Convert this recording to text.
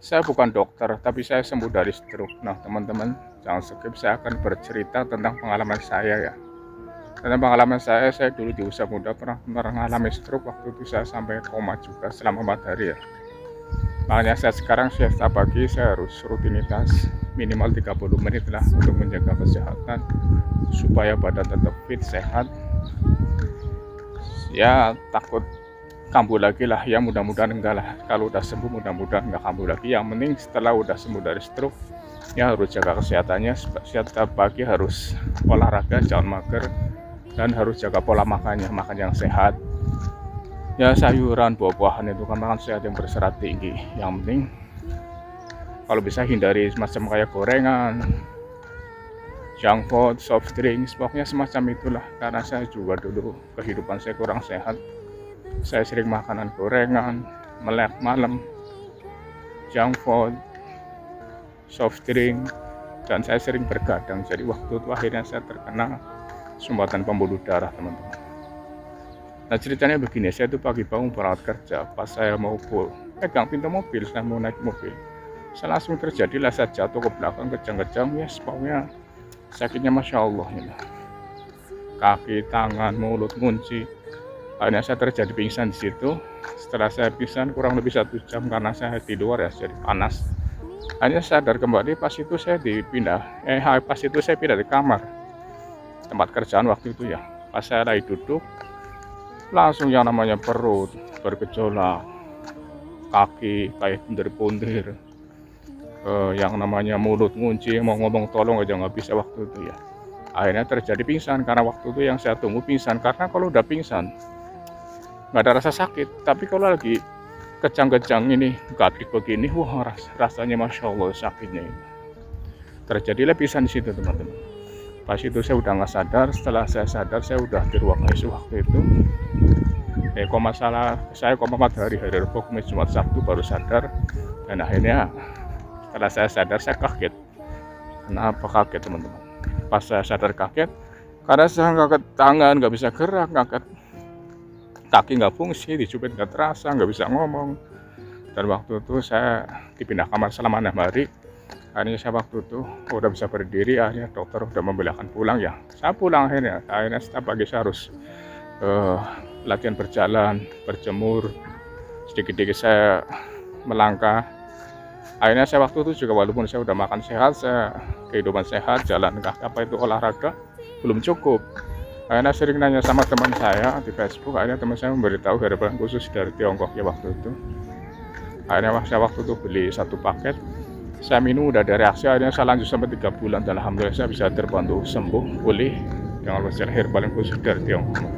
Saya bukan dokter, tapi saya sembuh dari stroke. Nah, teman-teman, jangan skip. Saya akan bercerita tentang pengalaman saya ya. Tentang pengalaman saya dulu di usia muda pernah mengalami stroke. Waktu itu saya sampai koma juga selama 4 hari ya. Makanya saya sekarang siesta pagi saya harus rutinitas minimal 30 menit lah untuk menjaga kesehatan supaya badan tetap fit, sehat. Ya, takut kambuh lagi lah ya, mudah-mudahan enggak lah. Kalau udah sembuh mudah-mudahan enggak kambuh lagi. Yang penting setelah udah sembuh dari stroke ya harus jaga kesehatannya. Setiap pagi harus olahraga, jangan mager, dan harus jaga pola makannya, makan yang sehat ya, sayuran, buah-buahan itu kan makan sehat yang berserat tinggi. Yang penting kalau bisa hindari semacam kayak gorengan, junk food, soft drinks, pokoknya semacam itulah. Karena saya juga dulu kehidupan saya kurang sehat. Saya sering makanan gorengan, melek malam, junk food, soft drink, dan saya sering bergadang. Jadi waktu itu akhirnya saya terkena sumbatan pembuluh darah, teman-teman. Nah, ceritanya begini, saya itu pagi bangun berangkat kerja. Pas saya mau pegang pintu mobil, saya mau naik mobil, saya langsung terjadilah saya jatuh ke belakang kejang-kejang. Ya, pokoknya sakitnya Masya Allah ya. Kaki, tangan, mulut, kunci. Akhirnya saya terjadi pingsan di situ. Setelah saya pingsan kurang lebih 1 jam karena saya di luar ya, jadi panas. Akhirnya sadar kembali. Pas itu saya pindah di kamar tempat kerjaan waktu itu ya. Pas saya lagi duduk, langsung yang namanya perut bergejolak, kaki kayak pundir-pundir, yang namanya mulut ngunci, mau ngomong tolong aja nggak bisa waktu itu ya. Akhirnya terjadi pingsan. Karena waktu itu yang saya tunggu pingsan, karena kalau udah pingsan nggak ada rasa sakit, tapi kalau lagi kejang-kejang ini gatik begini, wah rasanya Masya Allah sakitnya ini. Terjadilah pingsan di situ, teman-teman. Pas itu saya udah nggak sadar. Setelah saya sadar, saya udah di ruang ICU waktu itu. Saya koma 4 hari Rabu, Kamis, Jumat, Sabtu baru sadar. Dan akhirnya setelah saya sadar saya kaget. Kenapa kaget, teman-teman? Pas saya sadar kaget karena saya ngangkat tangan nggak bisa gerak, ngangkat kaki nggak fungsi, dicubit nggak terasa, nggak bisa ngomong. Dan waktu itu saya dipindah kamar selama 6 hari. Akhirnya saya waktu itu udah bisa berdiri. Akhirnya dokter udah membolehkan pulang ya. Saya pulang akhirnya setiap pagi saya harus latihan berjalan, berjemur, sedikit-sedikit saya melangkah. Akhirnya saya waktu itu juga, walaupun saya udah makan sehat, saya kehidupan sehat, jalan kaki apa itu olahraga, belum cukup. Akhirnya sering nanya sama teman saya di Facebook. Akhirnya teman saya memberitahu herbal khusus dari Tiongkok ya waktu itu. Akhirnya saya waktu itu beli 1 paket, saya minum, udah ada reaksi. Akhirnya saya lanjut sampai 3 bulan dan alhamdulillah saya bisa terbantu sembuh pulih dengan herbal khusus dari Tiongkok.